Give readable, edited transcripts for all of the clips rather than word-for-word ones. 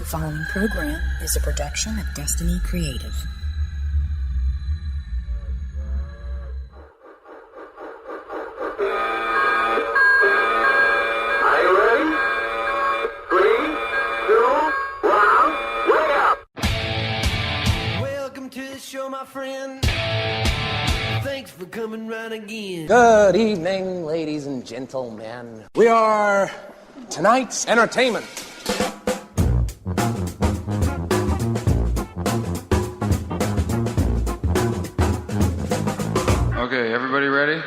following program is a production of Destiny Creative. Are you ready? 3, 2, 1, wake up! Welcome to the show, my friend. Thanks for coming round again. Good evening, ladies and gentlemen. We are tonight's entertainment. Okay, everybody ready?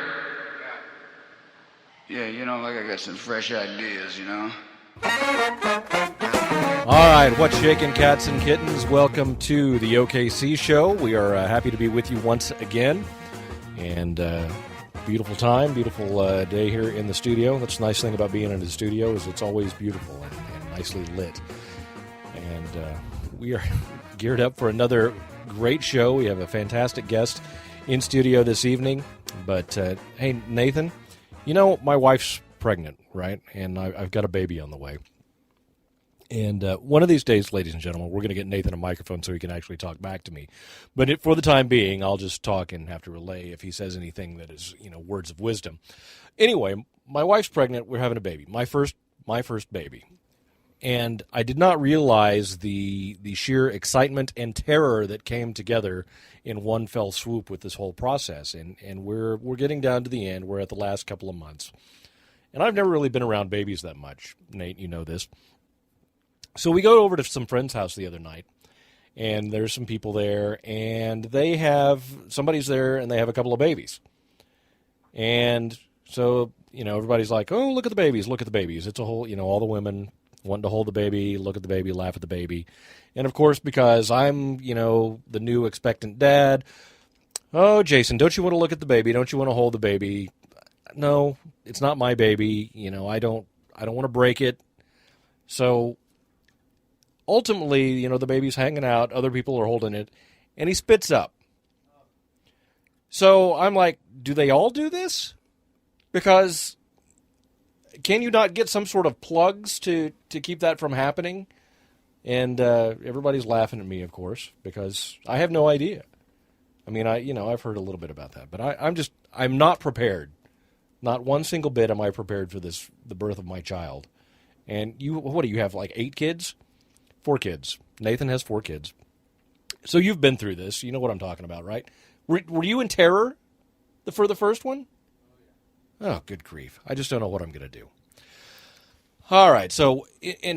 Yeah, like I got some fresh ideas, All right, what's shaking, cats and kittens? Welcome to the OKC show. We are happy to be with you once again. And beautiful time, beautiful day here in the studio. That's the nice thing about being in the studio is it's always beautiful and nicely lit. And we are geared up for another great show. We have a fantastic guest in studio this evening. But, hey, Nathan, my wife's pregnant, right? And I've got a baby on the way. And one of these days, ladies and gentlemen, we're going to get Nathan a microphone so he can actually talk back to me. But for the time being, I'll just talk and have to relay if he says anything that is, words of wisdom. Anyway, my wife's pregnant. We're having a baby. My first baby. And I did not realize the sheer excitement and terror that came together in one fell swoop with this whole process. And we're getting down to the end. We're at the last couple of months. And I've never really been around babies that much. Nate, you know this. So we go over to some friend's house the other night, and there's some people there, and somebody's there, and they have a couple of babies. And so, everybody's like, oh, look at the babies, look at the babies. It's a whole, all the women wanting to hold the baby, look at the baby, laugh at the baby. And, of course, because I'm, the new expectant dad, oh, Jason, don't you want to look at the baby? Don't you want to hold the baby? No, it's not my baby. I don't want to break it. So ultimately, the baby's hanging out, other people are holding it, and he spits up. So I'm like, do they all do this? Because can you not get some sort of plugs to keep that from happening? And everybody's laughing at me, of course, because I have no idea. I mean, I've heard a little bit about that, but I'm not prepared. Not one single bit am I prepared for the birth of my child. And what do you have, like 8 kids? 4 kids. Nathan has 4 kids. So you've been through this. You know what I'm talking about, right? Were you in terror for the first one? Oh, good grief. I just don't know what I'm going to do. All right. So,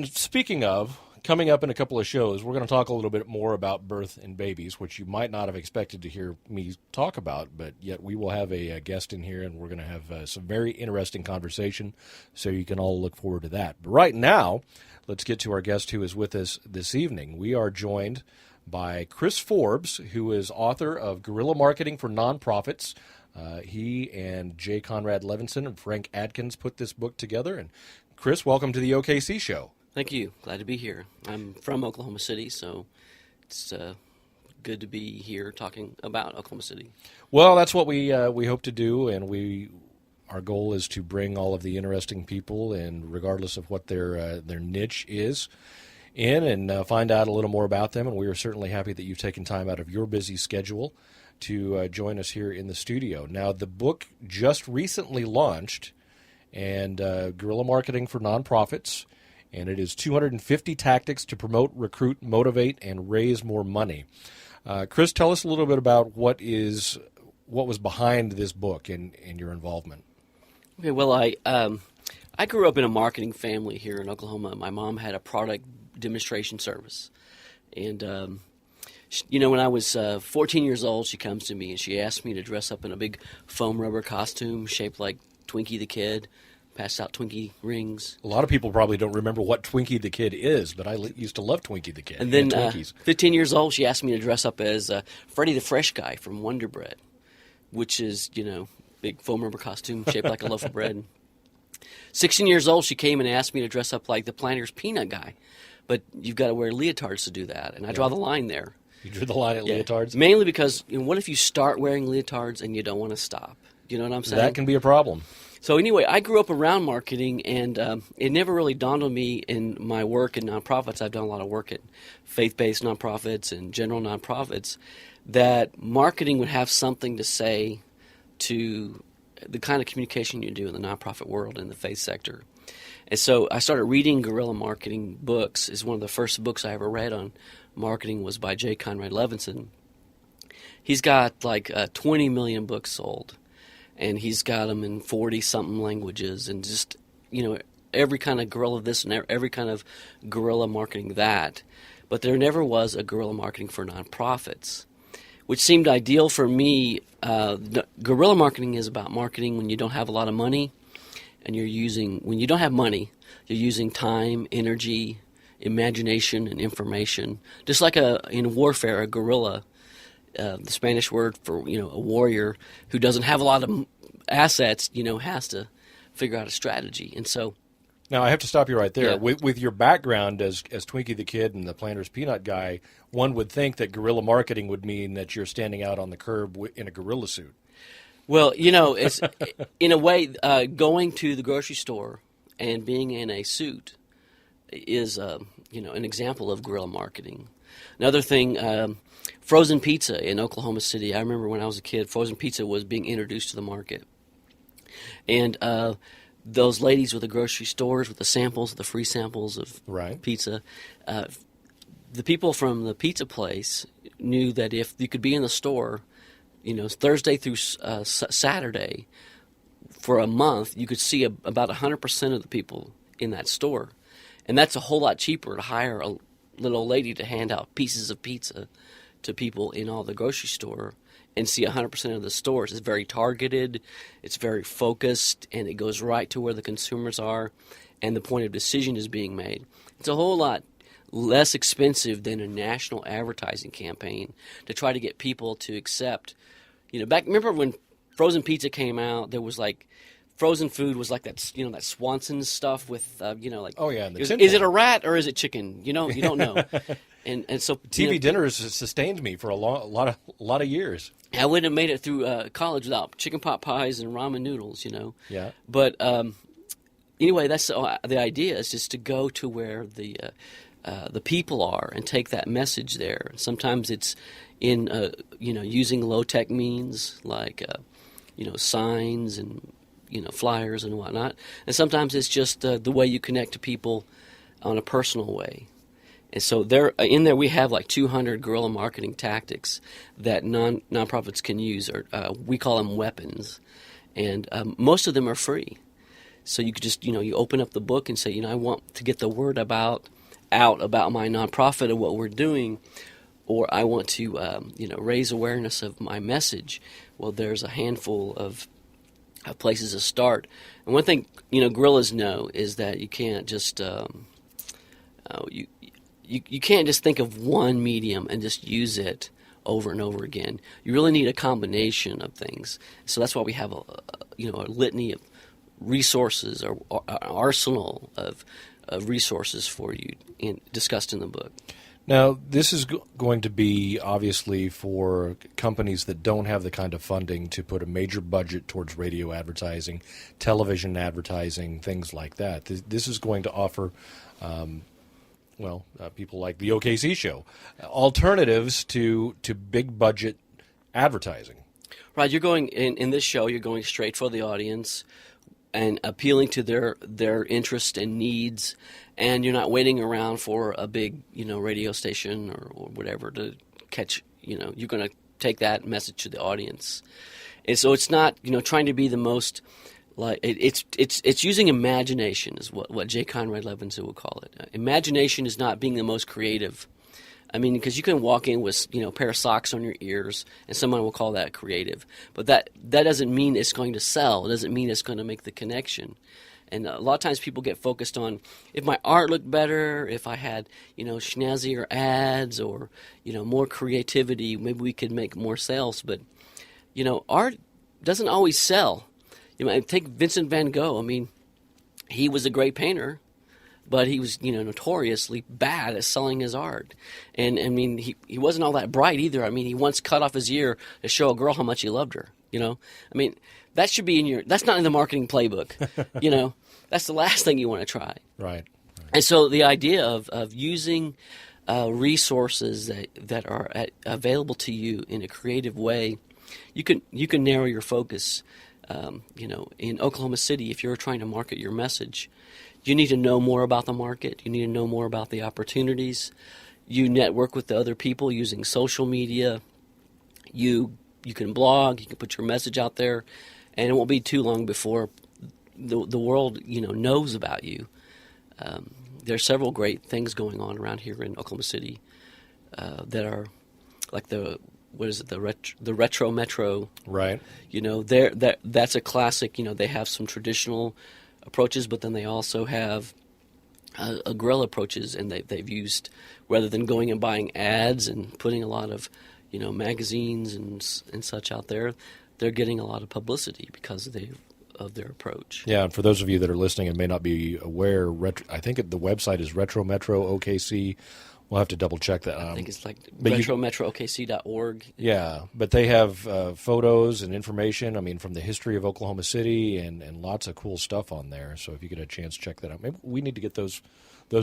speaking of, coming up in a couple of shows, we're going to talk a little bit more about birth and babies, which you might not have expected to hear me talk about, but yet we will have a guest in here, and we're going to have some very interesting conversation, so you can all look forward to that. But right now, let's get to our guest who is with us this evening. We are joined by Chris Forbes, who is author of Guerrilla Marketing for Nonprofits. He and J. Conrad Levinson and Frank Adkins put this book together. And Chris, welcome to the OKC show. Thank you. Glad to be here. I'm from Oklahoma City, so it's good to be here talking about Oklahoma City. Well, that's what we hope to do, and our goal is to bring all of the interesting people, and regardless of what their niche is, in and find out a little more about them. And we are certainly happy that you've taken time out of your busy schedule to join us here in the studio. Now, the book just recently launched, and Guerrilla Marketing for Nonprofits, and it is 250 tactics to promote, recruit, motivate, and raise more money. Chris, tell us a little bit about what was behind this book and your involvement. Okay, well, I grew up in a marketing family here in Oklahoma. My mom had a product demonstration service. And, when I was 14 years old, she comes to me and she asked me to dress up in a big foam rubber costume shaped like Twinkie the Kid, pass out Twinkie rings. A lot of people probably don't remember what Twinkie the Kid is, but I used to love Twinkie the Kid. And then 15 years old, she asked me to dress up as Freddie the Fresh Guy from Wonder Bread, which is, big foam rubber costume shaped like a loaf of bread. 16 years old, she came and asked me to dress up like the Planters Peanut Guy, but you've got to wear leotards to do that, and I draw the line there. You drew the line at leotards? Mainly because, what if you start wearing leotards and you don't want to stop? You know what I'm saying? That can be a problem. So anyway, I grew up around marketing, and it never really dawned on me in my work in nonprofits. I've done a lot of work at faith-based nonprofits and general nonprofits, that marketing would have something to say to the kind of communication you do in the nonprofit world in the faith sector. And so I started reading guerrilla marketing books. It's one of the first books I ever read on marketing was by J. Conrad Levinson. He's got like 20 million books sold, and he's got them in 40-something languages, and just, every kind of guerrilla this and every kind of guerrilla marketing that. But there never was a guerrilla marketing for nonprofits, which seemed ideal for me. Guerrilla marketing is about marketing when you don't have a lot of money, and when you don't have money, you're using time, energy, imagination, and information. Just like in warfare, a guerrilla, the Spanish word for a warrior who doesn't have a lot of assets, has to figure out a strategy. And so, now I have to stop you right there. Yeah. With your background as Twinkie the Kid and the Planters Peanut Guy, one would think that guerrilla marketing would mean that you're standing out on the curb in a gorilla suit. Well, it's in a way, going to the grocery store and being in a suit is an example of guerrilla marketing. Another thing, frozen pizza in Oklahoma City. I remember when I was a kid, frozen pizza was being introduced to the market. And those ladies with the grocery stores with the free samples of pizza, the people from the pizza place knew that if you could be in the store, Thursday through Saturday for a month, you could see about 100% of the people in that store. And that's a whole lot cheaper to hire a little old lady to hand out pieces of pizza to people in all the grocery store and see 100% of the stores. It's very targeted, it's very focused, and it goes right to where the consumers are and the point of decision is being made. It's a whole lot less expensive than a national advertising campaign to try to get people to accept. Remember when frozen pizza came out, there was like frozen food was like that, that Swanson's stuff with, oh yeah, is it a rat or is it chicken? You don't know. And so TV dinners sustained me for a lot of years. I wouldn't have made it through college without chicken pot pies and ramen noodles, Yeah. But anyway, that's the idea, is just to go to where the people are and take that message there. Sometimes it's in using low tech means like signs and flyers and whatnot, and sometimes it's just the way you connect to people on a personal way. And so in there we have like 200 guerrilla marketing tactics that nonprofits can use, or we call them weapons, and most of them are free. So you could just you open up the book and say, I want to get the word out about my nonprofit and what we're doing, or I want to raise awareness of my message. Well, there's a handful of places to start. And one thing guerrillas know is that you can't just you can't just think of one medium and just use it over and over again. You really need a combination of things. So that's why we have a litany of resources, or an arsenal of resources for you discussed in the book. Now, this is going to be obviously for companies that don't have the kind of funding to put a major budget towards radio advertising, television advertising, things like that. This is going to offer people like the OKC show, alternatives to big budget advertising. Right, you're going in this show. You're going straight for the audience and appealing to their interests and needs, and you're not waiting around for a big radio station or whatever to catch. You're going to take that message to the audience, and so it's not trying to be the most. Like it's using imagination is what J. Conrad Levinson would call it. Imagination is not being the most creative. I mean, because you can walk in with a pair of socks on your ears, and someone will call that creative. But that doesn't mean it's going to sell. It doesn't mean it's going to make the connection. And a lot of times people get focused on if my art looked better, if I had snazzier ads or more creativity, maybe we could make more sales. But art doesn't always sell. Take Vincent van Gogh. I mean, he was a great painter, but he was, notoriously bad at selling his art. And I mean, he wasn't all that bright either. I mean, he once cut off his ear to show a girl how much he loved her. I mean, that should be in your. That's not in the marketing playbook. That's the last thing you want to try. Right. And so the idea of using resources that are available to you in a creative way, you can narrow your focus. In Oklahoma City, if you're trying to market your message, you need to know more about the market. You need to know more about the opportunities. You network with the other people using social media. You can blog. You can put your message out there, and it won't be too long before the world knows about you. There are several great things going on around here in Oklahoma City that are like the Retro Metro. Right. That's a classic. They have some traditional approaches, but then they also have guerrilla approaches, and they've used, rather than going and buying ads and putting a lot of magazines and such out there, they're getting a lot of publicity because of their approach. Yeah, and for those of you that are listening and may not be aware, I think the website is Retro Metro OKC. We'll have to double check that. I think it's like retrometrookc.org. Yeah, but they have photos and information, from the history of Oklahoma City and lots of cool stuff on there. So if you get a chance, check that out. Maybe we need to get those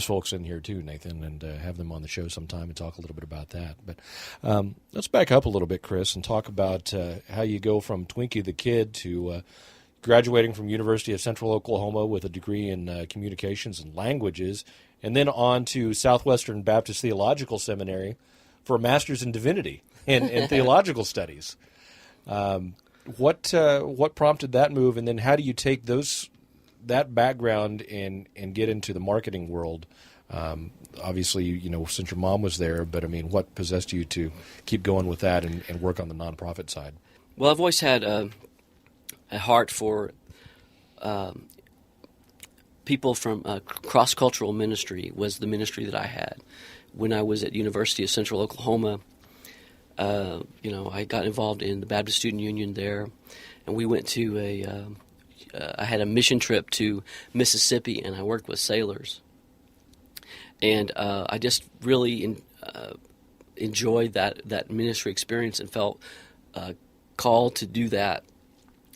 folks in here too, Nathan, and have them on the show sometime and talk a little bit about that. But let's back up a little bit, Chris, and talk about how you go from Twinkie the Kid to graduating from University of Central Oklahoma with a degree in communications and languages, and then on to Southwestern Baptist Theological Seminary for a master's in divinity and theological studies. What prompted that move, and then how do you take that background and get into the marketing world? Obviously, since your mom was there, but what possessed you to keep going with that and work on the nonprofit side? Well, I've always had a heart for people from cross-cultural ministry. Was the ministry that I had when I was at University of Central Oklahoma. I got involved in the Baptist Student Union there, and we went to I had a mission trip to Mississippi, and I worked with sailors. And I just really enjoyed that ministry experience and felt called to do that.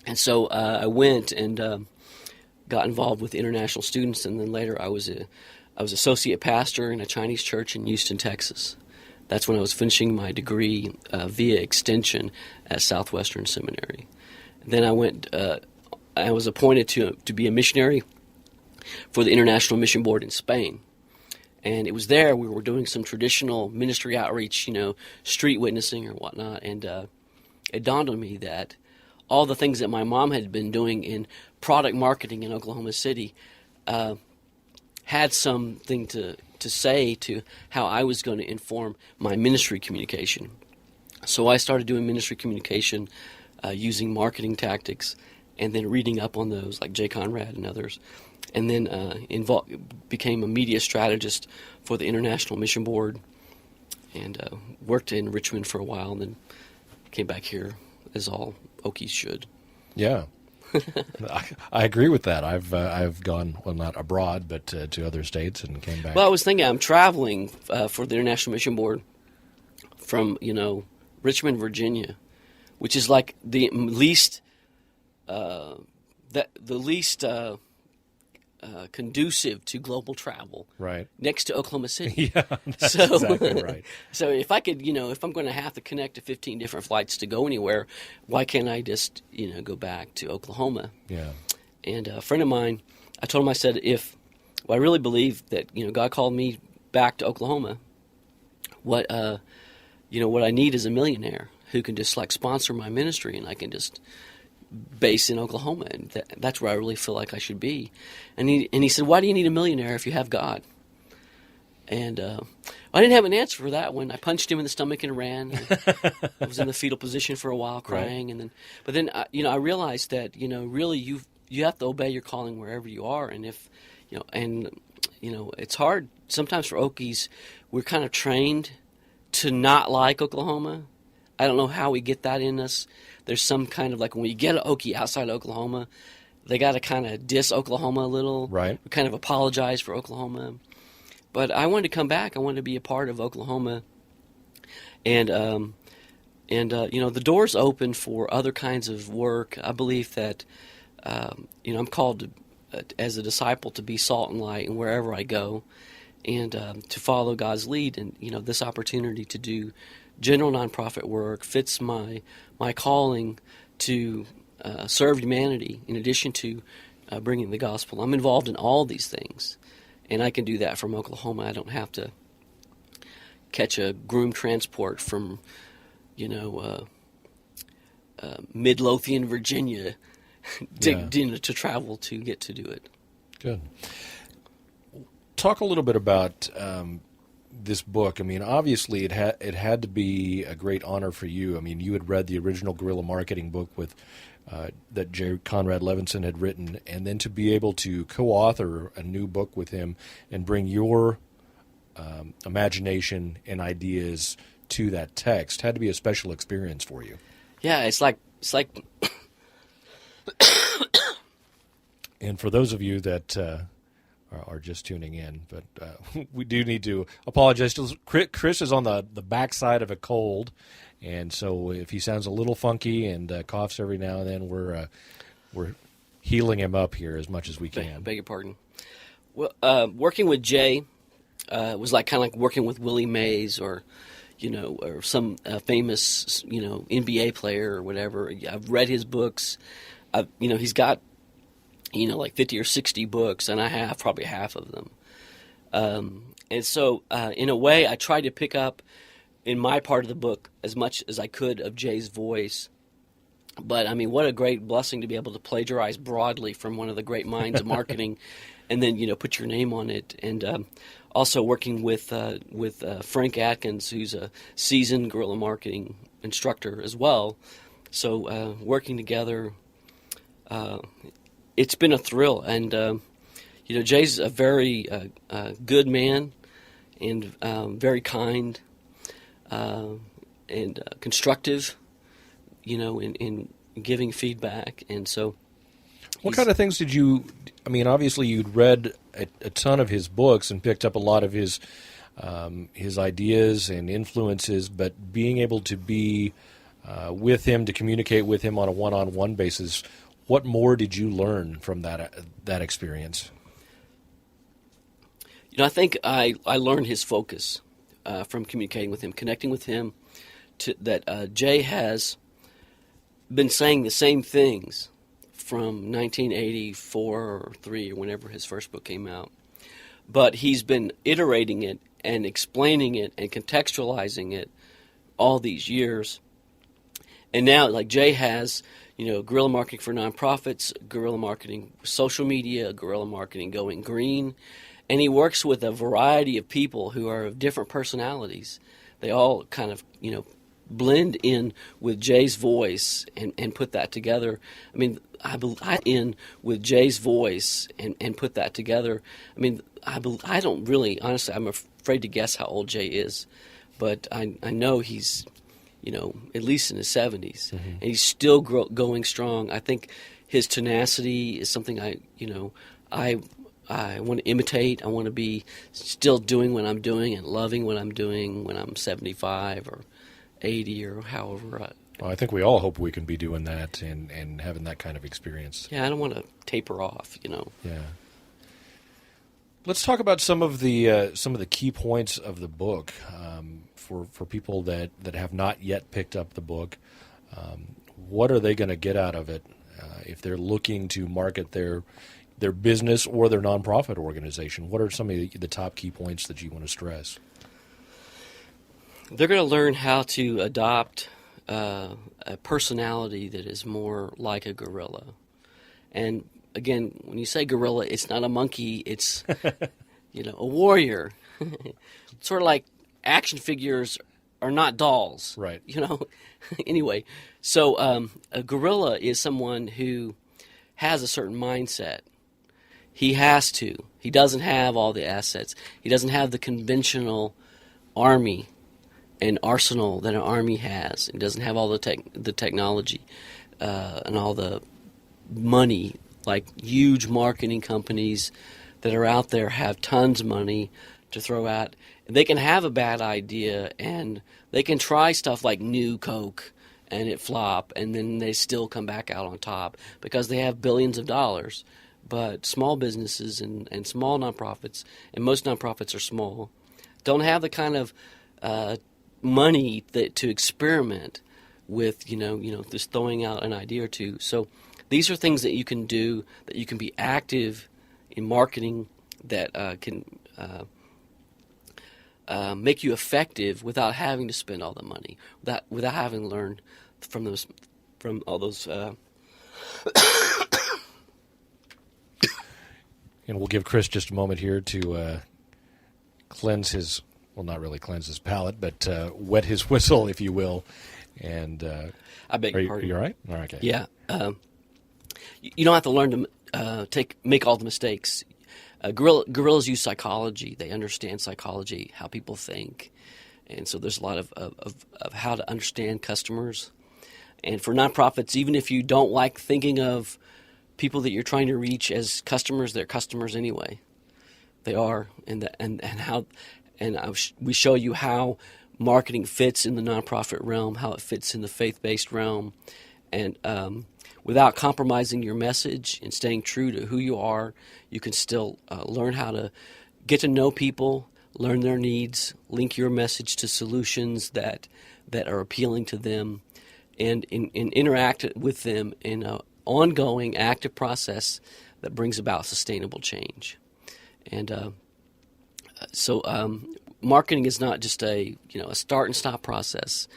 And so I went and got involved with international students, and then later I was associate pastor in a Chinese church in Houston, Texas. That's when I was finishing my degree via extension at Southwestern Seminary. And then I went. I was appointed to be a missionary for the International Mission Board in Spain. And it was there we were doing some traditional ministry outreach, street witnessing or whatnot. And it dawned on me that all the things that my mom had been doing in product marketing in Oklahoma City had something to say to how I was going to inform my ministry communication. So I started doing ministry communication using marketing tactics, and then reading up on those, like Jay Conrad and others, and then became a media strategist for the International Mission Board, and worked in Richmond for a while, and then came back here, as all Okies should. Yeah, I agree with that. I've gone, well, not abroad, but to other states, and came back. Well, I was thinking I'm traveling for the International Mission Board from Richmond, Virginia, which is like the least. Conducive to global travel, right? Next to Oklahoma City. Yeah, that's exactly right. So if I could, if I'm going to have to connect to 15 different flights to go anywhere, why can't I just, go back to Oklahoma? Yeah. And a friend of mine, I told him, I said, I really believe that, God called me back to Oklahoma. What I need is a millionaire who can just sponsor my ministry, and I can just base in Oklahoma, and that's where I really feel like I should be. And he said, why do you need a millionaire if you have God? And I didn't have an answer for that one. I punched him in the stomach and ran. I was in the fetal position for a while, crying, right. But then I realized that really you have to obey your calling wherever you are, and if it's hard sometimes for Okies. We're kind of trained to not like Oklahoma. I don't know how we get that in us. There's some kind of when you get an Okie outside Oklahoma, they got to kind of diss Oklahoma a little. Right. We kind of apologize for Oklahoma. But I wanted to come back. I wanted to be a part of Oklahoma. And And, the door's open for other kinds of work. I believe that, I'm called as a disciple to be salt and light and wherever I go, and to follow God's lead. And, this opportunity to do general nonprofit work fits my calling to serve humanity in addition to bringing the gospel. I'm involved in all these things, and I can do that from Oklahoma. I don't have to catch a groom transport from, Midlothian, Virginia, to travel to get to do it. Good. Talk a little bit about this book. I mean, obviously it had to be a great honor for you. I mean, you had read the original guerrilla marketing book that J. Conrad Levinson had written, and then to be able to co-author a new book with him and bring your imagination and ideas to that text had to be a special experience for you. Yeah, it's like. And for those of you that are just tuning in, but we do need to apologize. Chris is on the backside of a cold, and so if he sounds a little funky and coughs every now and then, we're healing him up here as much as we can. Beg your pardon. Well, working with Jay was kind of like working with Willie Mays or some famous NBA player or whatever. I've read his books. He's got like 50 or 60 books, and I have probably half of them. And so, in a way, I tried to pick up in my part of the book as much as I could of Jay's voice. But, I mean, what a great blessing to be able to plagiarize broadly from one of the great minds of marketing and then, put your name on it. And also working with Frank Atkins, who's a seasoned guerrilla marketing instructor as well. So working together, it's been a thrill. And, Jay's a very good man and very kind and constructive, in giving feedback. And so what kind of things did you, I mean, obviously you'd read a ton of his books and picked up a lot of his ideas and influences, but being able to be with him, to communicate with him on a one-on-one basis, what more did you learn from that experience? I think I learned his focus from communicating with him, connecting with him, that Jay has been saying the same things from 1984 or 3 or whenever his first book came out. But he's been iterating it and explaining it and contextualizing it all these years. And now, like Jay has, guerrilla marketing for nonprofits, guerrilla marketing social media, guerrilla marketing going green. And he works with a variety of people who are of different personalities. They all kind of, blend in with Jay's voice and put that together. I mean, I in with Jay's voice and put that together. I mean, I don't really, honestly, I'm afraid to guess how old Jay is, but I know he's, at least in his 70s, mm-hmm. and he's still going strong. I think his tenacity is something I want to imitate. I want to be still doing what I'm doing and loving what I'm doing when I'm 75 or 80 or however. Well, I think we all hope we can be doing that and having that kind of experience. Yeah, I don't want to taper off, Yeah. Let's talk about some of the key points of the book for people that have not yet picked up the book. What are they going to get out of it if they're looking to market their business or their nonprofit organization? What are some of the top key points that you want to stress? They're going to learn how to adopt a personality that is more like a gorilla. And again, when you say gorilla, it's not a monkey, it's a warrior. Sort of like action figures are not dolls. Right. Anyway, so a gorilla is someone who has a certain mindset. He has to. He doesn't have all the assets. He doesn't have the conventional army and arsenal that an army has. He doesn't have all the technology and all the money, like huge marketing companies that are out there have tons of money, to throw at. They can have a bad idea and they can try stuff like New Coke and it flop, and then they still come back out on top because they have billions of dollars. But small businesses and small nonprofits, and most nonprofits are small, don't have the kind of money to experiment with, just throwing out an idea or two. So these are things that you can do, that you can be active in marketing, that can make you effective without having to spend all the money, without having to learn from all those. And we'll give Chris just a moment here to cleanse his, well, not really cleanse his palate, but wet his whistle, if you will. And I beg your pardon. Are you all right? All right. Okay. Yeah. You don't have to learn to make all the mistakes. Gorillas use psychology. They understand psychology, how people think. And so there's a lot of how to understand customers. And for nonprofits, even if you don't like thinking of people that you're trying to reach as customers, they're customers anyway. They are, we show you how marketing fits in the nonprofit realm, how it fits in the faith-based realm, and without compromising your message and staying true to who you are, you can still learn how to get to know people, learn their needs, link your message to solutions that are appealing to them, and interact with them in an ongoing, active process that brings about sustainable change. And so marketing is not just a start and stop process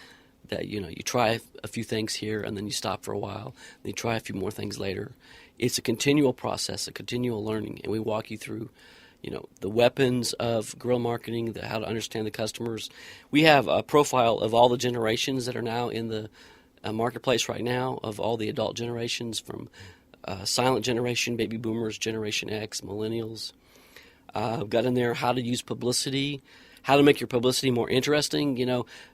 that you try a few things here and then you stop for a while, then you try a few more things later. It's a continual process, a continual learning, and we walk you through the weapons of guerrilla marketing, how to understand the customers. We have a profile of all the generations that are now in the marketplace right now, of all the adult generations, from silent generation, baby boomers, Generation X, millennials. I've got in there how to use publicity, how to make your publicity more interesting.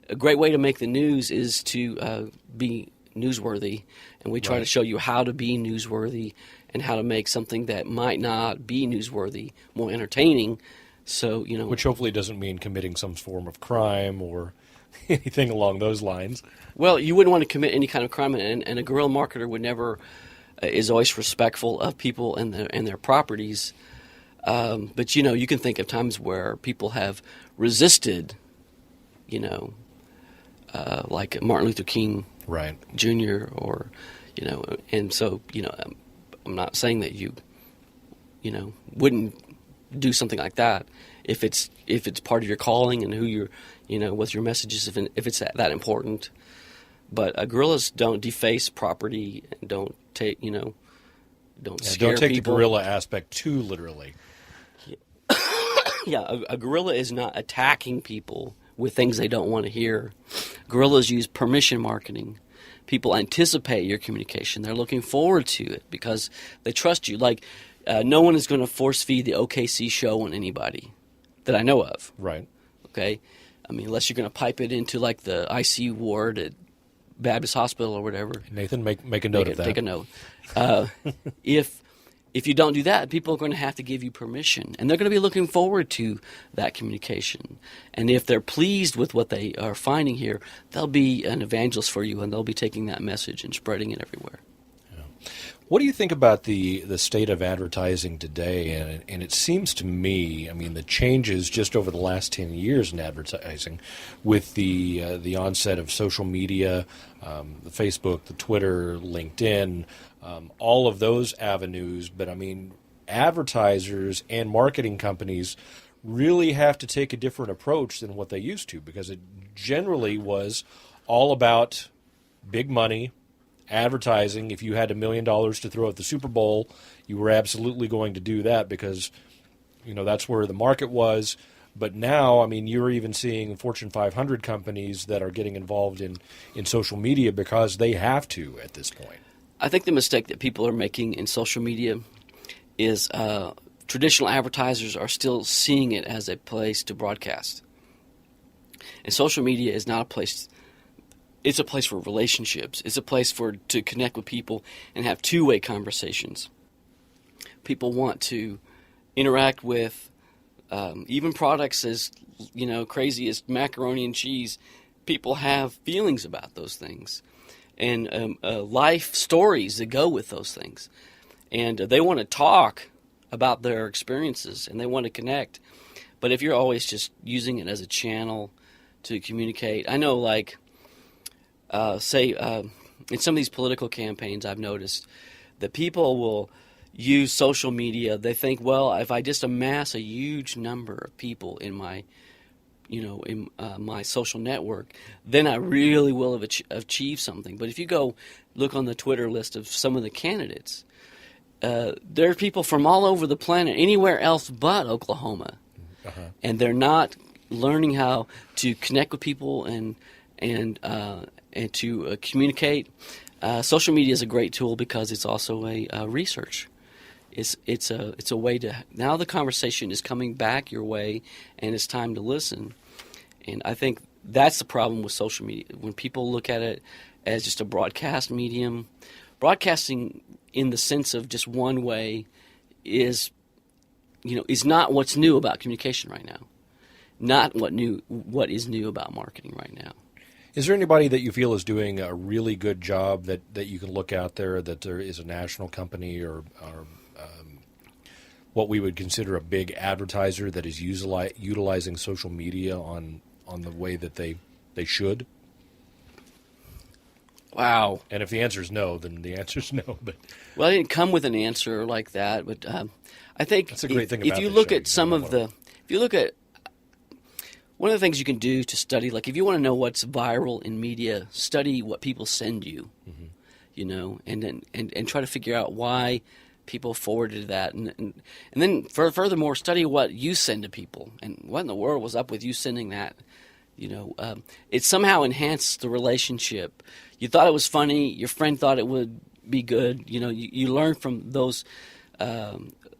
A great way to make the news is to be newsworthy, and we try to show you how to be newsworthy and how to make something that might not be newsworthy more entertaining. So which hopefully doesn't mean committing some form of crime or anything along those lines. Well, you wouldn't want to commit any kind of crime, and a guerrilla marketer would never is always respectful of people and their properties. But you can think of times where people have resisted, like Martin Luther King Jr. or and so I'm not saying that you wouldn't do something like that if it's part of your calling and who you're what your message is, if it's that important. But guerrillas don't deface property and don't take don't scare don't take people. the guerrilla aspect too literally. Yeah, a guerrilla is not attacking people with things they don't want to hear. Guerrillas use permission marketing. People anticipate your communication. They're looking forward to it because they trust you. Like, no one is going to force feed the OKC show on anybody that I know of. Right. Okay. I mean, unless you're going to pipe it into like the ICU ward at Baptist Hospital or whatever. Nathan, make a note of that. Take a note. If you don't do that, people are going to have to give you permission, and they're going to be looking forward to that communication. And if they're pleased with what they are finding here, they'll be an evangelist for you, and they'll be taking that message and spreading it everywhere. Yeah. What do you think about the state of advertising today? And it seems to me, I mean, the changes just over the last 10 years in advertising with the onset of social media, the Facebook, the Twitter, LinkedIn, all of those avenues. But, I mean, advertisers and marketing companies really have to take a different approach than what they used to, because it generally was all about big money, advertising. If you had $1 million to throw at the Super Bowl, you were absolutely going to do that because, that's where the market was. But now, I mean, you're even seeing Fortune 500 companies that are getting involved in social media because they have to at this point. I think the mistake that people are making in social media is traditional advertisers are still seeing it as a place to broadcast. And social media is not a place. It's a place for relationships. It's a place to connect with people and have two-way conversations. People want to interact with even products as crazy as macaroni and cheese, people have feelings about those things, and life stories that go with those things, and they want to talk about their experiences and they want to connect. But if you're always just using it as a channel to communicate, I know, like, say, in some of these political campaigns, I've noticed that people will use social media. They think, well, if I just amass a huge number of people in my, my social network, then I really will have achieved something. But if you go look on the Twitter list of some of the candidates, there are people from all over the planet, anywhere else but Oklahoma, and they're not learning how to connect with people and to communicate. Social media is a great tool because it's also a research. It's a way to, now the conversation is coming back your way, and it's time to listen. And I think that's the problem with social media. When people look at it as just a broadcast medium, broadcasting in the sense of just one way is not what's new about communication right now. Not what is new about marketing right now. Is there anybody that you feel is doing a really good job that you can look out there, that there is a national company or what we would consider a big advertiser that is utilizing social media on the way that they should? Wow. And if the answer is no, then the answer is no. But well, I didn't come with an answer like that, but I think that's a great thing about if you this look show. at one of the things you can do to study, like if you want to know what's viral in media, study what people send you, and try to figure out why people forwarded that, and then furthermore, study what you send to people and what in the world was up with you sending that. It somehow enhanced the relationship. You thought it was funny. Your friend thought it would be good. You learn from those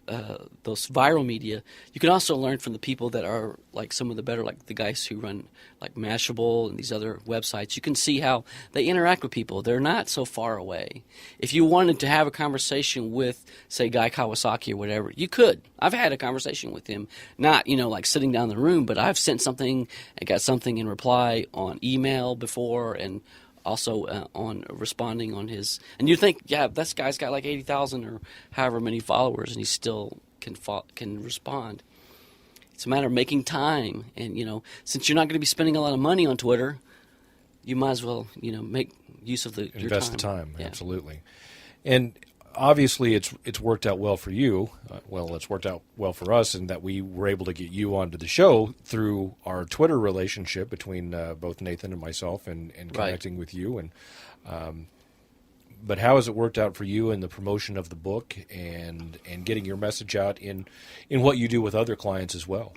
viral media. You can also learn from the people that are like some of the better, like the guys who run like Mashable and these other websites. You can see how they interact with people. They're not so far away. If you wanted to have a conversation with, say, Guy Kawasaki or whatever, you could. I've had a conversation with him, not, like sitting down in the room, but I've sent something and got something in reply on email before, and also on responding on his. And you think, yeah, this guy's got like 80,000 or however many followers, and he still can respond. It's a matter of making time. And, since you're not going to be spending a lot of money on Twitter, you might as well, make use of your time. Invest the time, yeah. Absolutely. And obviously it's worked out well for you. It's worked out well for us in that we were able to get you onto the show through our Twitter relationship between both Nathan and myself and connecting with you. And but how has it worked out for you in the promotion of the book and getting your message out in what you do with other clients as well?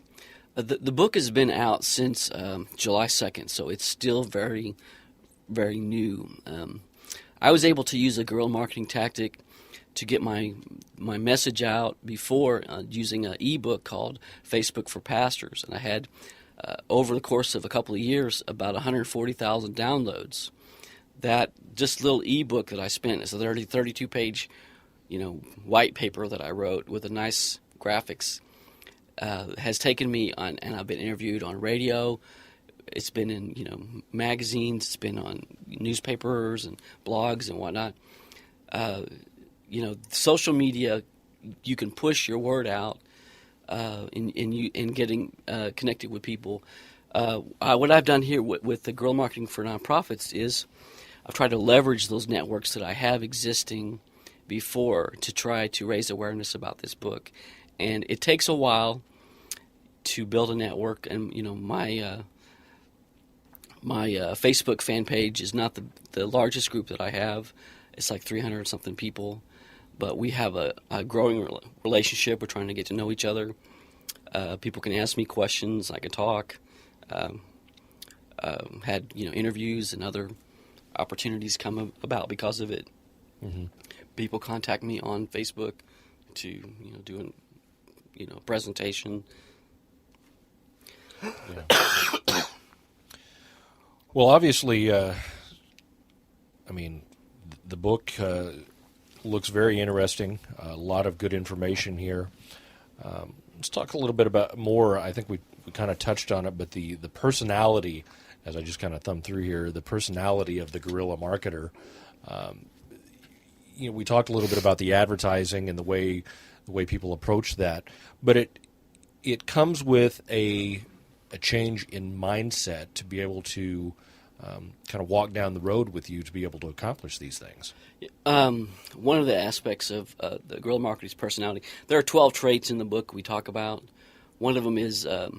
The book has been out since July 2nd, so it's still very, very new. I was able to use a guerrilla marketing tactic to get my message out before using an ebook called Facebook for Pastors. And I had, over the course of a couple of years, about 140,000 downloads. That just little ebook that I spent, it's a 32-page, white paper that I wrote with a nice graphics, has taken me on, and I've been interviewed on radio. It's been in, magazines. It's been on newspapers and blogs and whatnot. Social media, you can push your word out in getting connected with people. What I've done here with the Guerrilla Marketing for Nonprofits is I've tried to leverage those networks that I have existing before to try to raise awareness about this book. And it takes a while to build a network. And, my Facebook fan page is not the largest group that I have. It's like 300-something people. But we have a growing relationship. We're trying to get to know each other. People can ask me questions. I can talk. Had interviews and other opportunities come about because of it. Mm-hmm. People contact me on Facebook to do a presentation. Yeah. Well, obviously, the book looks very interesting. A lot of good information here. Let's talk a little bit about more. I think we kind of touched on it, but the personality, as I just kind of thumbed through here, the personality of the guerrilla marketer. We talked a little bit about the advertising and the way people approach that, but it comes with a change in mindset to be able to kind of walk down the road with you to be able to accomplish these things. One of the aspects of the guerrilla marketer's personality, there are 12 traits in the book we talk about. One of them is that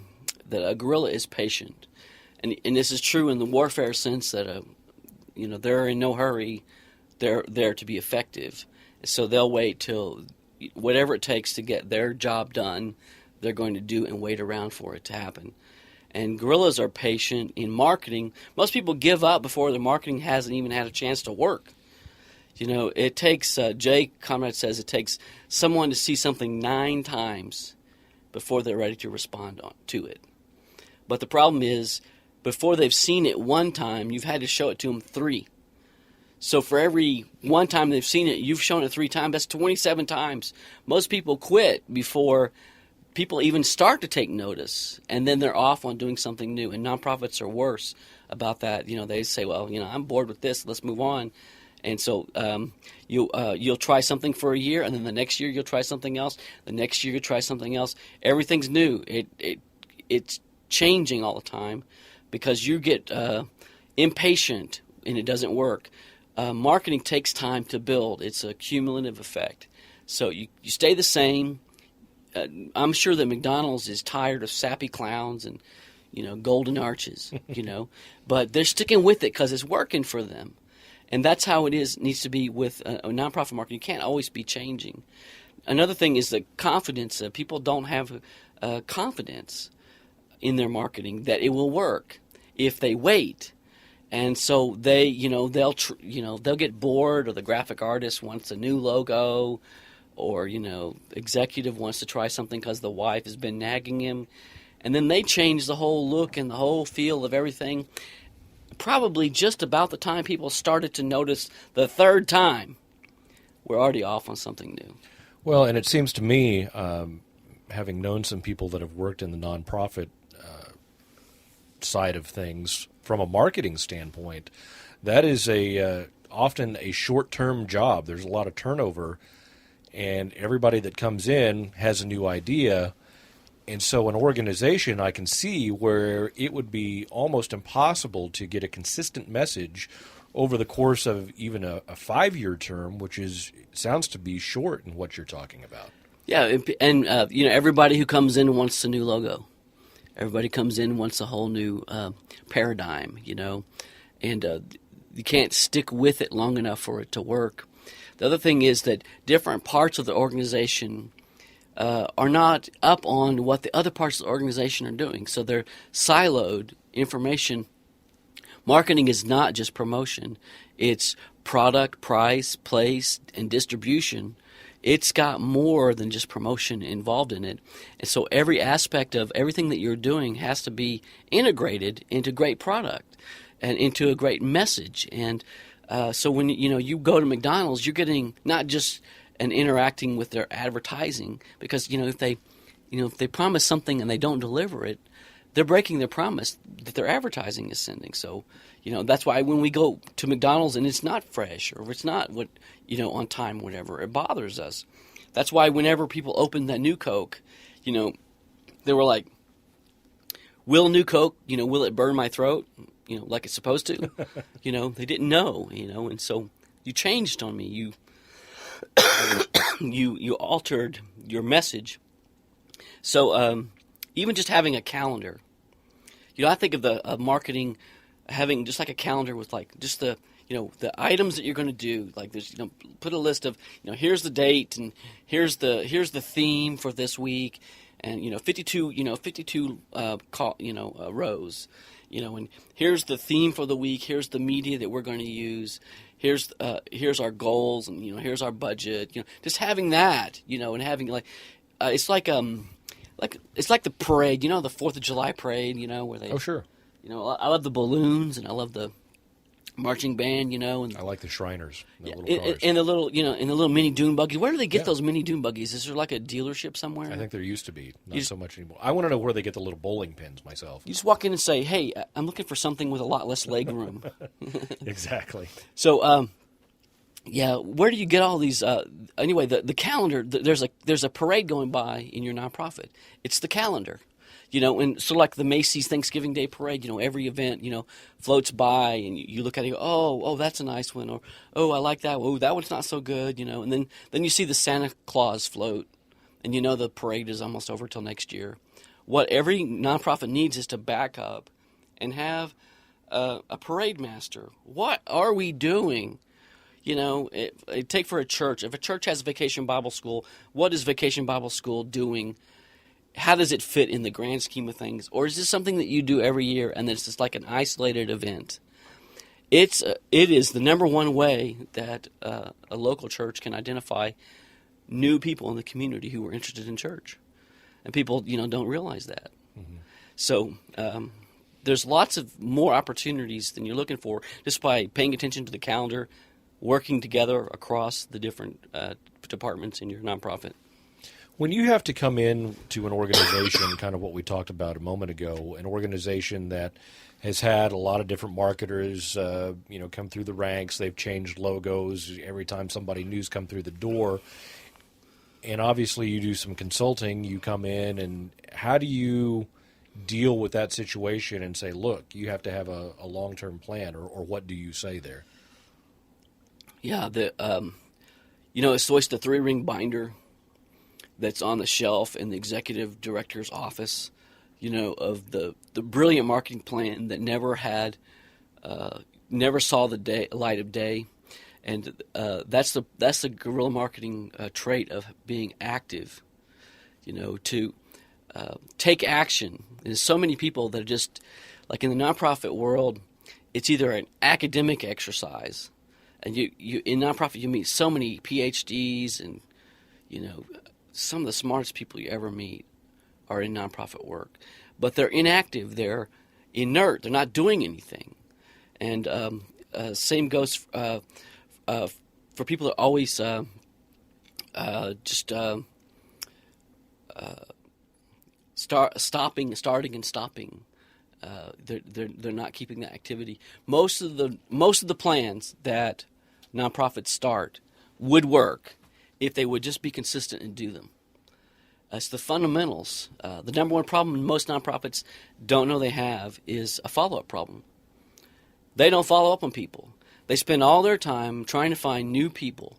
a guerrilla is patient. And this is true in the warfare sense that, they're in no hurry. They're there to be effective. So they'll wait till whatever it takes to get their job done, they're going to do and wait around for it to happen. And guerrillas are patient. In marketing, most people give up before their marketing hasn't even had a chance to work. It takes, Jay Conrad says, it takes someone to see something 9 times before they're ready to respond to it. But the problem is, before they've seen it 1 time, you've had to show it to them 3. So for every 1 time they've seen it, you've shown it 3 times. That's 27 times. Most people quit before people even start to take notice, and then they're off on doing something new. And nonprofits are worse about that. They say, well, I'm bored with this. Let's move on. And so you'll try something for a year, and then the next year you'll try something else. The next year you'll try something else. Everything's new. It's changing all the time because you get impatient and it doesn't work. Marketing takes time to build. It's a cumulative effect. So you stay the same. I'm sure that McDonald's is tired of sappy clowns and golden arches, but they're sticking with it because it's working for them. And that's how it needs to be with a nonprofit market. You can't always be changing. Another thing is the confidence. People don't have confidence in their marketing that it will work if they wait. And so they'll get bored, or the graphic artist wants a new logo, or executive wants to try something because the wife has been nagging him, and then they change the whole look and the whole feel of everything. Probably just about the time people started to notice the 3rd time, we're already off on something new. Well, and it seems to me, having known some people that have worked in the nonprofit side of things from a marketing standpoint, that is often a short-term job. There's a lot of turnover, and everybody that comes in has a new idea. And so an organization, I can see where it would be almost impossible to get a consistent message over the course of even a 5-year term, which sounds to be short in what you're talking about. Yeah, and everybody who comes in wants a new logo. Everybody comes in wants a whole new paradigm, and you can't stick with it long enough for it to work. The other thing is that different parts of the organization are not up on what the other parts of the organization are doing. So they're siloed information. Marketing is not just promotion. It's product, price, place, and distribution. It's got more than just promotion involved in it. And so every aspect of everything that you're doing has to be integrated into great product and into a great message. And so when you go to McDonald's, you're getting not just and interacting with their advertising, because if they promise something and they don't deliver it, they're breaking their promise that their advertising is sending. So that's why when we go to McDonald's and it's not fresh, or it's not on time, whatever, it bothers us. That's why whenever people open that new Coke, they were like, "Will new Coke, will it burn my throat, like it's supposed to?" They didn't know, and so you changed on me. You altered your message. So even just having a calendar, I think of the marketing having just like a calendar with like just the the items that you're going to do. Like there's put a list of here's the date, and here's the theme for this week, and 52 rows, and here's the theme for the week. Here's the media that we're going to use. Here's our goals, and here's our budget. Just having that, and having it's like the parade, the 4th of July parade, where they. Oh, sure. I love the balloons, and I love the marching band, and I like the Shriners. The little and, cars. and the little, and the little mini dune buggies. Where do they get Yeah. those mini dune buggies? Is there like a dealership somewhere? I think there used to be, not so much anymore. I want to know where they get the little bowling pins myself. You just walk in and say, "Hey, I'm looking for something with a lot less leg room." Exactly. So, yeah, where do you get all these? Anyway, the calendar. There's a parade going by in your nonprofit. It's the calendar, and so like the Macy's Thanksgiving Day Parade. Every event floats by, and you look at it. And go, oh, that's a nice one, or oh, I like that. Oh, that one's not so good, and then you see the Santa Claus float, and the parade is almost over till next year. What every nonprofit needs is to back up and have a parade master. What are we doing? Take for a church. If a church has Vacation Bible School, what is Vacation Bible School doing? How does it fit in the grand scheme of things? Or is this something that you do every year and it's just like an isolated event? It is the number one way that a local church can identify new people in the community who are interested in church. And people, don't realize that. Mm-hmm. So there's lots of more opportunities than you're looking for just by paying attention to the calendar, working together across the different departments in your nonprofit. When you have to come in to an organization, kind of what we talked about a moment ago, an organization that has had a lot of different marketers, come through the ranks, they've changed logos every time somebody new's come through the door, and obviously you do some consulting, you come in, and how do you deal with that situation and say, look, you have to have a long-term plan, or what do you say there? Yeah, it's always the 3-ring binder that's on the shelf in the executive director's office, of the brilliant marketing plan that never saw the light of day, and that's the guerrilla marketing trait of being active, to take action. There's so many people that are just like in the nonprofit world, it's either an academic exercise. And you in nonprofit, you meet so many PhDs and, some of the smartest people you ever meet are in nonprofit work. But they're inactive. They're inert. They're not doing anything. And same goes for people that always starting and stopping. They're not keeping that activity. Most of the plans that nonprofits start would work if they would just be consistent and do them. It's the fundamentals. The number one problem most nonprofits don't know they have is a follow-up problem. They don't follow up on people. They spend all their time trying to find new people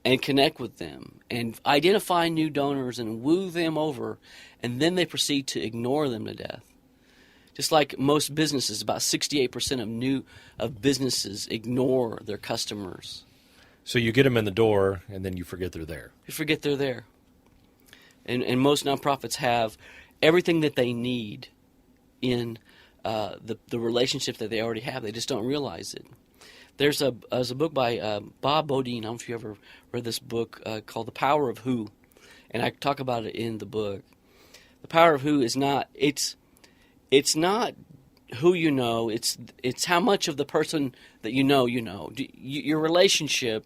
and connect with them and identify new donors and woo them over, and then they proceed to ignore them to death. Just like most businesses, about 68% of businesses ignore their customers. So you get them in the door, and then you forget they're there. You forget they're there. And most nonprofits have everything that they need in the relationships that they already have. They just don't realize it. There's a book by Bob Bodine. I don't know if you ever read this book called The Power of Who. And I talk about it in the book. The Power of Who is not... It's not who you know. It's how much of the person that you know. Your relationship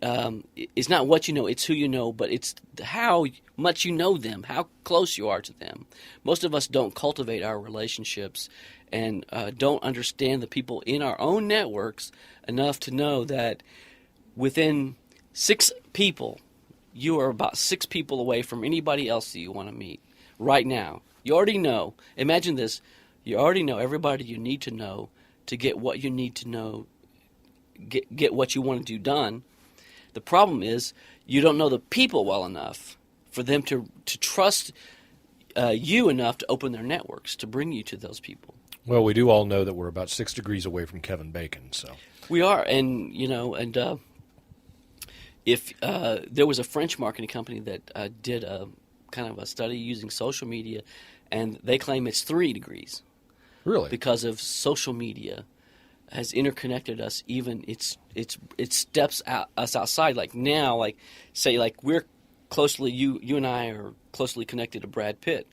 is not what you know. It's who you know, but it's how much you know them, how close you are to them. Most of us don't cultivate our relationships and don't understand the people in our own networks enough to know that within 6 people, you are about 6 people away from anybody else that you want to meet right now. You already know. Imagine this. You already know everybody you need to know to get what you need to know, get what you want to do done. The problem is you don't know the people well enough for them to trust you enough to open their networks, to bring you to those people. Well, we do all know that we're about 6 degrees away from Kevin Bacon, so. We are, and, if there was a French marketing company that did a kind of a study using social media, and they claim it's 3 degrees. Really? Because of social media has interconnected us. Even it steps us outside. Like now, like say, like we're closely you and I are closely connected to Brad Pitt.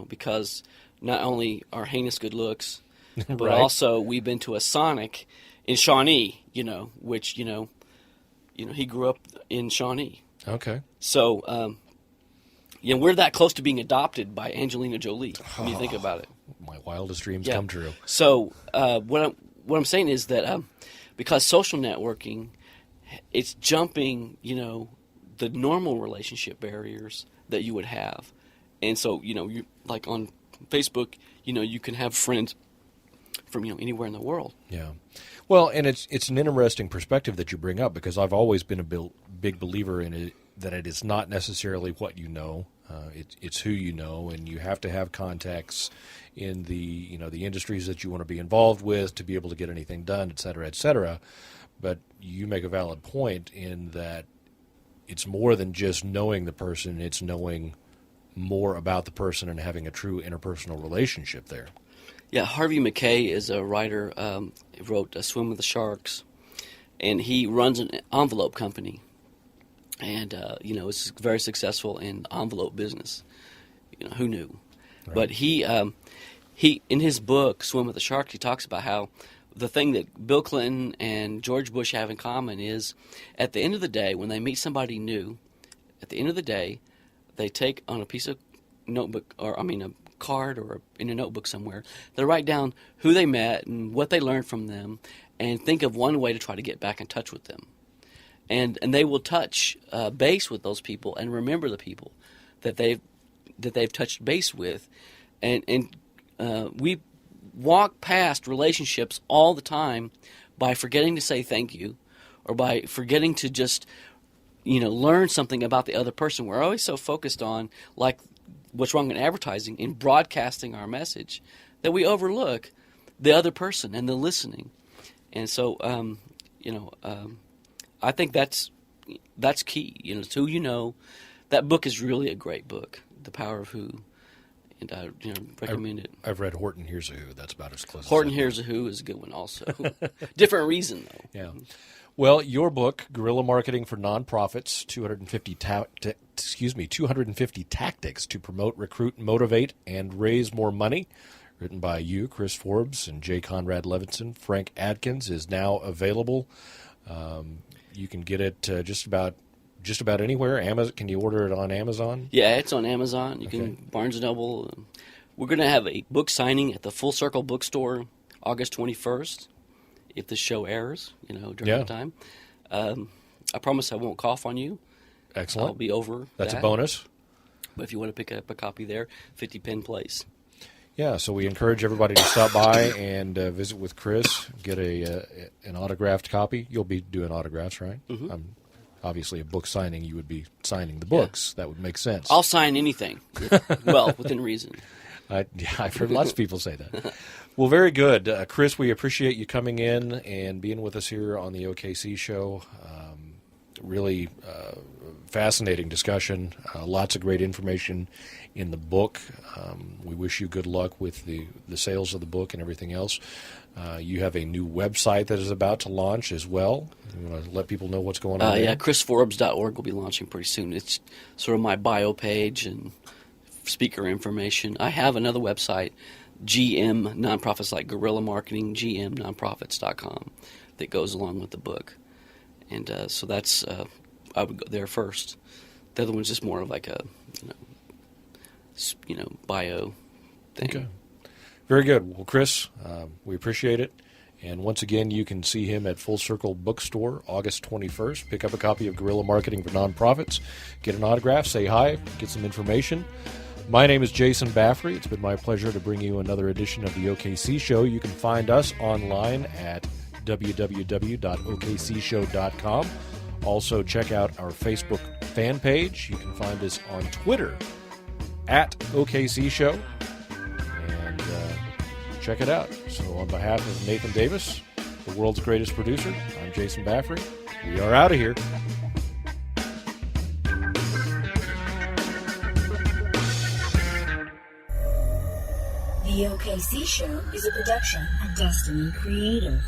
Because not only our heinous good looks, but Right. also we've been to a Sonic in Shawnee, which, he grew up in Shawnee. Okay. So, we're that close to being adopted by Angelina Jolie when you think about it. My wildest dreams Yeah. come true. So, what I'm saying is that because social networking, it's jumping, the normal relationship barriers that you would have, and so you like on Facebook, you can have friends from anywhere in the world. Yeah. Well, and it's an interesting perspective that you bring up, because I've always been a big believer in it, that it is not necessarily what you know. It's who you know, and you have to have contacts in the the industries that you want to be involved with to be able to get anything done, et cetera, et cetera. But you make a valid point in that it's more than just knowing the person; it's knowing more about the person and having a true interpersonal relationship there. Yeah, Harvey McKay is a writer. He wrote Swim with the Sharks, and he runs an envelope company. And, it's very successful in envelope business. Who knew? Right. But he in his book, Swim with the Sharks, he talks about how the thing that Bill Clinton and George Bush have in common is at the end of the day, when they meet somebody new, at the end of the day, they take on a piece of notebook, a card or in a notebook somewhere, they write down who they met and what they learned from them and think of one way to try to get back in touch with them. And they will touch base with those people and remember the people that they've touched base with, and we walk past relationships all the time by forgetting to say thank you, or by forgetting to just learn something about the other person. We're always so focused on like what's wrong in advertising, in broadcasting our message, that we overlook the other person and the listening. And so I think that's key. It's who you know. That book is really a great book, The Power of Who, and I recommend it. I've read Horton Hears a Who. That's about as close. Horton Hears a Who is a good one, also. Different reason though. Yeah. Well, your book, Guerrilla Marketing for Nonprofits: 250 Tactics to Promote, Recruit, Motivate, and Raise More Money, written by you, Chris Forbes, and J. Conrad Levinson. Frank Adkins, is now available. You can get it just about anywhere. Amazon, can you order it on Amazon? Yeah, it's on Amazon. You can Barnes & Noble. We're going to have a book signing at the Full Circle Bookstore August 21st, if the show airs, during the time. I promise I won't cough on you. Excellent. I'll be over That's that. a bonus. But if you want to pick up a copy there, 50 Penn Place. Yeah, so we encourage everybody to stop by and visit with Chris, get an autographed copy. You'll be doing autographs, right? Mm-hmm. Obviously, a book signing, you would be signing the books. Yeah. That would make sense. I'll sign anything, within reason. I've heard lots of people say that. Well, very good. Chris, we appreciate you coming in and being with us here on the OKC show. Really fascinating discussion. Lots of great information in the book. We wish you good luck with the sales of the book and everything else. You have a new website that is about to launch as well. You want to let people know what's going on? Yeah, chrisforbes.org will be launching pretty soon. It's sort of my bio page and speaker information. I have another website, GM Nonprofits, like Guerrilla Marketing, gmnonprofits.com, that goes along with the book. And so that's, I would go there first. The other one's just more of like a, bio thing. Okay. Very good. Well, Chris, we appreciate it. And once again, you can see him at Full Circle Bookstore August 21st. Pick up a copy of Guerrilla Marketing for Nonprofits. Get an autograph, say hi, get some information. My name is Jason Baffrey. It's been my pleasure to bring you another edition of the OKC Show. You can find us online at www.okcshow.com. Also, check out our Facebook fan page. You can find us on Twitter at OKC Show. And check it out. So on behalf of Nathan Davis, the world's greatest producer, I'm Jason Baffrey. We are out of here. The OKC Show is a production of Destiny Creative.